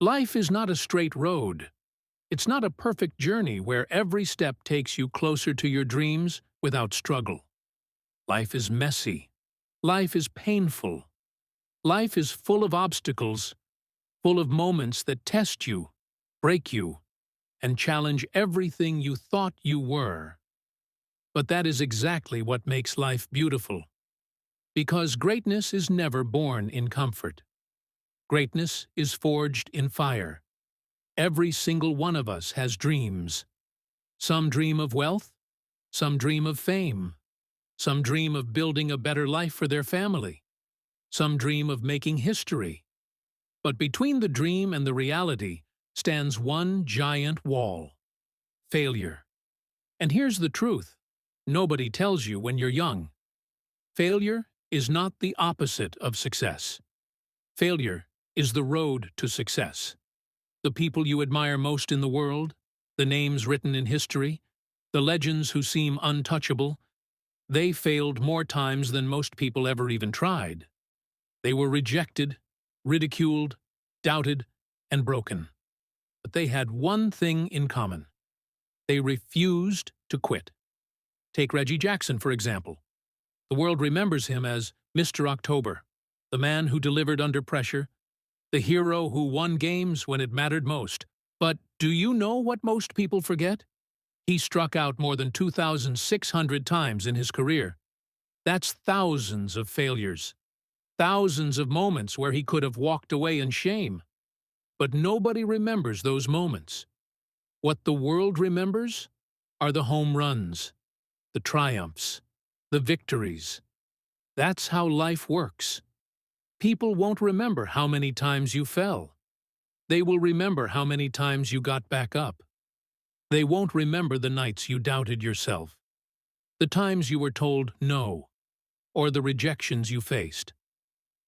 Life is not a straight road. It's not a perfect journey where every step takes you closer to your dreams without struggle. Life is messy. Life is painful. Life is full of obstacles, full of moments that test you, break you, and challenge everything you thought you were. But that is exactly what makes life beautiful. Because greatness is never born in comfort. Greatness is forged in fire. Every single one of us has dreams. Some dream of wealth, some dream of fame, some dream of building a better life for their family, some dream of making history. But between the dream and the reality stands one giant wall: failure. And here's the truth: nobody tells you when you're young. Failure is not the opposite of success. Failure is the road to success. The people you admire most in the world, the names written in history, the legends who seem untouchable, they failed more times than most people ever even tried. They were rejected, ridiculed, doubted, and broken. But they had one thing in common: they refused to quit. Take Reggie Jackson, for example. The world remembers him as Mr. October, the man who delivered under pressure, the hero who won games when it mattered most. But do you know what most people forget? He struck out more than 2,600 times in his career. That's thousands of failures, thousands of moments where he could have walked away in shame. But nobody remembers those moments. What the world remembers are the home runs, the triumphs, the victories. That's how life works. People won't remember how many times you fell. They will remember how many times you got back up. They won't remember the nights you doubted yourself, the times you were told no, or the rejections you faced.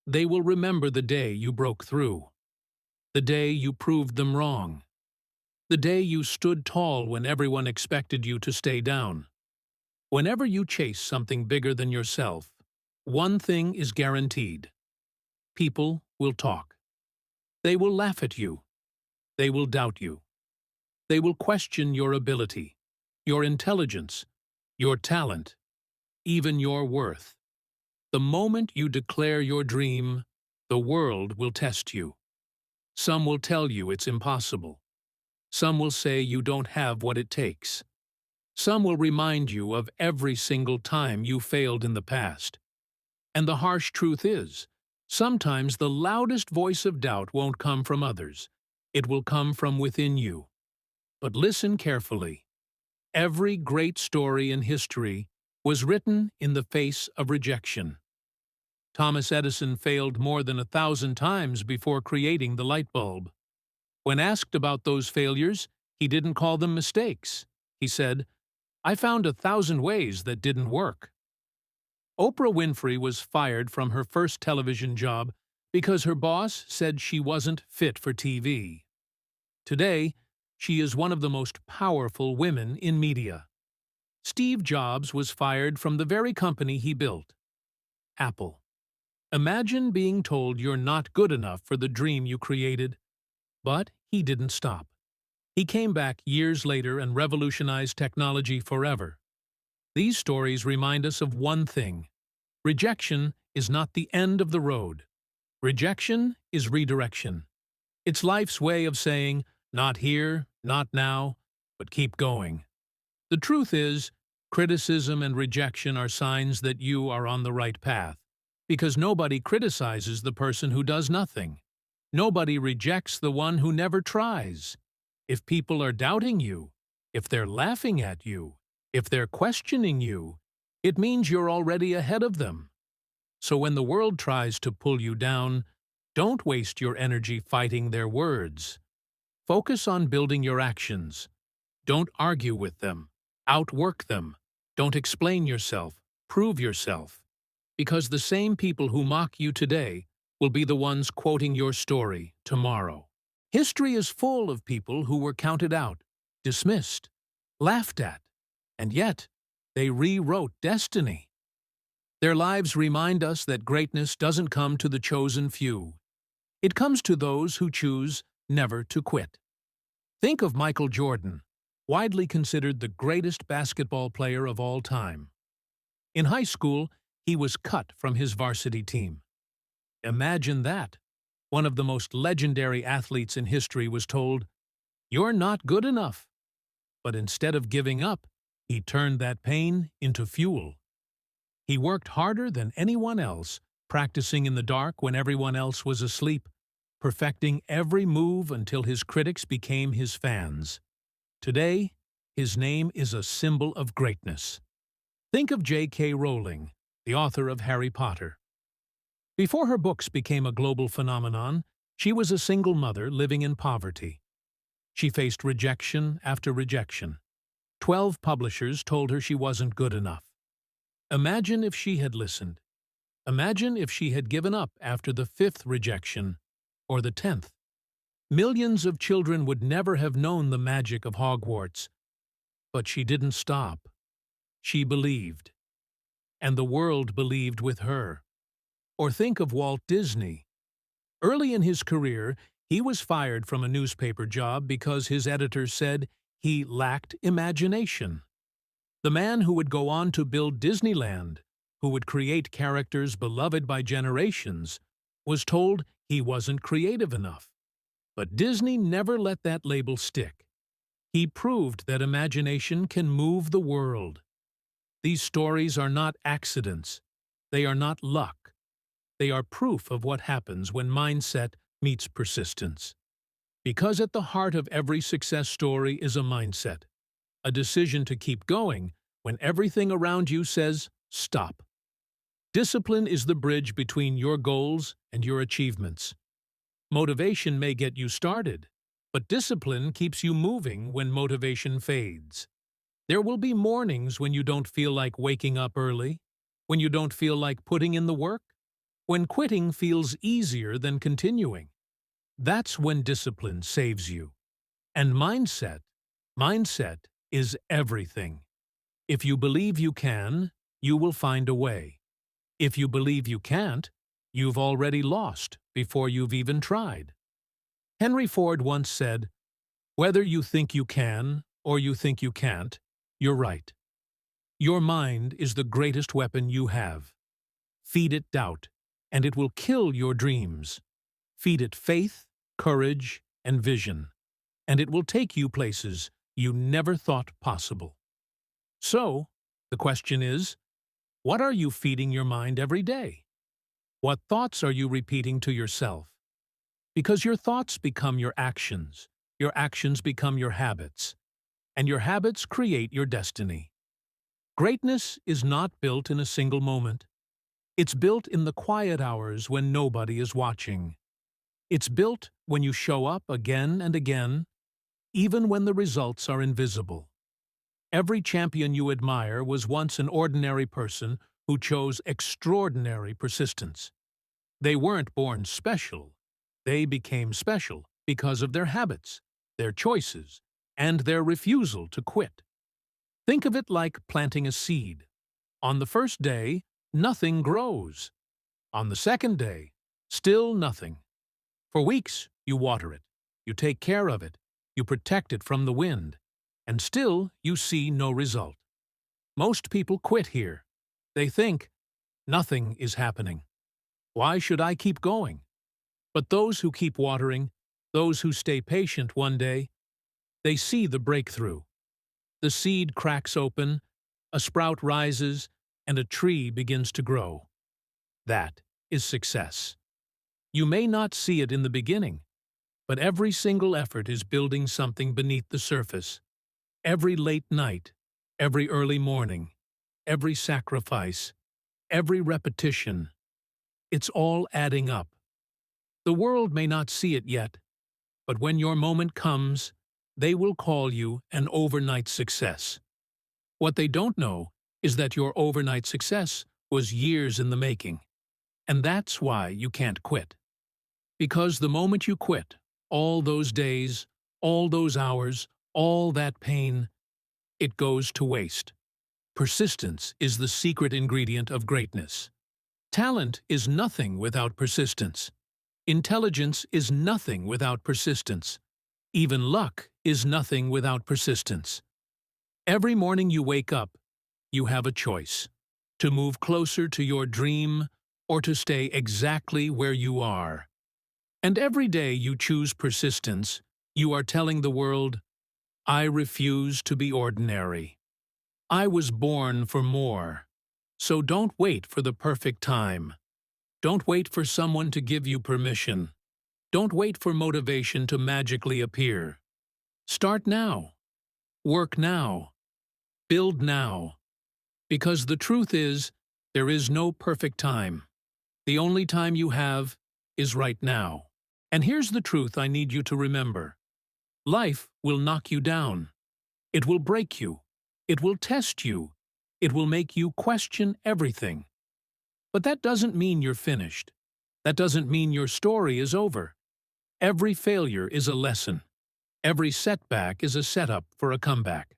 They will remember the day you broke through, the day you proved them wrong, the day you stood tall when everyone expected you to stay down. Whenever you chase something bigger than yourself, one thing is guaranteed: people will talk. They will laugh at you. They will doubt you. They will question your ability, your intelligence, your talent, even your worth. The moment you declare your dream, the world will test you. Some will tell you it's impossible. Some will say you don't have what it takes. Some will remind you of every single time you failed in the past. And the harsh truth is, sometimes the loudest voice of doubt won't come from others. It will come from within you. But listen carefully. Every great story in history was written in the face of rejection. Thomas Edison failed more than 1,000 times before creating the light bulb. When asked about those failures, he didn't call them mistakes. He said, "I found 1,000 ways that didn't work." Oprah Winfrey was fired from her first television job because her boss said she wasn't fit for TV. Today, she is one of the most powerful women in media. Steve Jobs was fired from the very company he built, Apple. Imagine being told you're not good enough for the dream you created. But he didn't stop. He came back years later and revolutionized technology forever. These stories remind us of one thing: rejection is not the end of the road. Rejection is redirection. It's life's way of saying, not here, not now, but keep going. The truth is, criticism and rejection are signs that you are on the right path, because nobody criticizes the person who does nothing. Nobody rejects the one who never tries. If people are doubting you, if they're laughing at you, if they're questioning you, it means you're already ahead of them. So when the world tries to pull you down, don't waste your energy fighting their words. Focus on building your actions. Don't argue with them. Outwork them. Don't explain yourself. Prove yourself. Because the same people who mock you today will be the ones quoting your story tomorrow. History is full of people who were counted out, dismissed, laughed at, and yet they rewrote destiny. Their lives remind us that greatness doesn't come to the chosen few. It comes to those who choose never to quit. Think of Michael Jordan, widely considered the greatest basketball player of all time. In high school, he was cut from his varsity team. Imagine that. One of the most legendary athletes in history was told, "You're not good enough." But instead of giving up, he turned that pain into fuel. He worked harder than anyone else, practicing in the dark when everyone else was asleep, perfecting every move until his critics became his fans. Today, his name is a symbol of greatness. Think of J.K. Rowling, the author of Harry Potter. Before her books became a global phenomenon, she was a single mother living in poverty. She faced rejection after rejection. 12 publishers told her she wasn't good enough. Imagine if she had listened. Imagine if she had given up after the 5th rejection, or the 10th. Millions of children would never have known the magic of Hogwarts. But she didn't stop. She believed. And the world believed with her. Or think of Walt Disney. Early in his career, he was fired from a newspaper job because his editors said he lacked imagination. The man who would go on to build Disneyland, who would create characters beloved by generations, was told he wasn't creative enough. But Disney never let that label stick. He proved that imagination can move the world. These stories are not accidents. They are not luck. They are proof of what happens when mindset meets persistence. Because at the heart of every success story is a mindset, a decision to keep going when everything around you says, stop. Discipline is the bridge between your goals and your achievements. Motivation may get you started, but discipline keeps you moving when motivation fades. There will be mornings when you don't feel like waking up early, when you don't feel like putting in the work, when quitting feels easier than continuing. That's when discipline saves you. And mindset is everything. If you believe you can, you will find a way. If you believe you can't, you've already lost before you've even tried. Henry Ford once said, "Whether you think you can or you think you can't, you're right." Your mind is the greatest weapon you have. Feed it doubt, and it will kill your dreams. Feed it faith, courage, and vision, and it will take you places you never thought possible. So, the question is, what are you feeding your mind every day? What thoughts are you repeating to yourself? Because your thoughts become your actions become your habits, and your habits create your destiny. Greatness is not built in a single moment. It's built in the quiet hours when nobody is watching. It's built when you show up again and again, even when the results are invisible. Every champion you admire was once an ordinary person who chose extraordinary persistence. They weren't born special. They became special because of their habits, their choices, and their refusal to quit. Think of it like planting a seed. On the first day, nothing grows. On the second day, still nothing. For weeks, you water it, you take care of it, you protect it from the wind, and still you see no result. Most people quit here. They think, nothing is happening. Why should I keep going? But those who keep watering, those who stay patient one day, they see the breakthrough. The seed cracks open, a sprout rises, and a tree begins to grow. That is success. You may not see it in the beginning, but every single effort is building something beneath the surface. Every late night, every early morning, every sacrifice, every repetition, it's all adding up. The world may not see it yet, but when your moment comes, they will call you an overnight success. What they don't know is that your overnight success was years in the making. And that's why you can't quit. Because the moment you quit, all those days, all those hours, all that pain, it goes to waste. Persistence is the secret ingredient of greatness. Talent is nothing without persistence. Intelligence is nothing without persistence. Even luck is nothing without persistence. Every morning you wake up, you have a choice: to move closer to your dream or to stay exactly where you are. And every day you choose persistence, you are telling the world, I refuse to be ordinary. I was born for more. So don't wait for the perfect time. Don't wait for someone to give you permission. Don't wait for motivation to magically appear. Start now. Work now. Build now. Because the truth is, there is no perfect time. The only time you have is right now. And here's the truth I need you to remember. Life will knock you down. It will break you. It will test you. It will make you question everything. But that doesn't mean you're finished. That doesn't mean your story is over. Every failure is a lesson. Every setback is a setup for a comeback.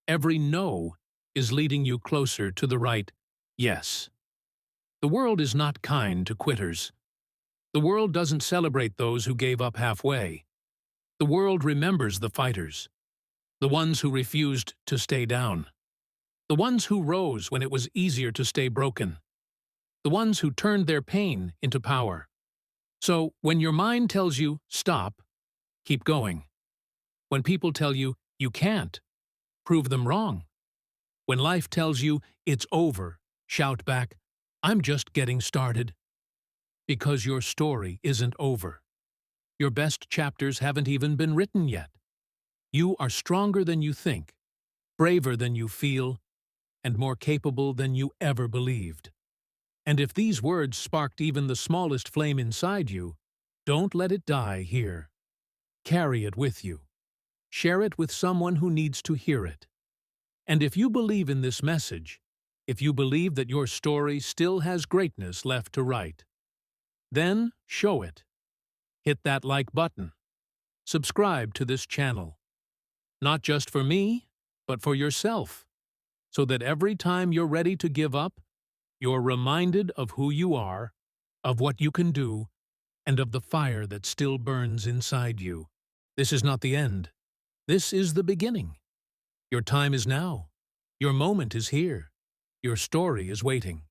Every no is leading you closer to the right yes. The world is not kind to quitters. The world doesn't celebrate those who gave up halfway. The world remembers the fighters, the ones who refused to stay down, the ones who rose when it was easier to stay broken, the ones who turned their pain into power. So, when your mind tells you, stop, keep going. When people tell you, you can't, prove them wrong. When life tells you, it's over, shout back, I'm just getting started. Because your story isn't over. Your best chapters haven't even been written yet. You are stronger than you think, braver than you feel, and more capable than you ever believed. And if these words sparked even the smallest flame inside you, don't let it die here. Carry it with you. Share it with someone who needs to hear it. And if you believe in this message, if you believe that your story still has greatness left to write, then show it. Hit that like button. Subscribe to this channel. Not just for me, but for yourself, so that every time you're ready to give up, you're reminded of who you are, of what you can do, and of the fire that still burns inside you. This is not the end. This is the beginning. Your time is now. Your moment is here. Your story is waiting.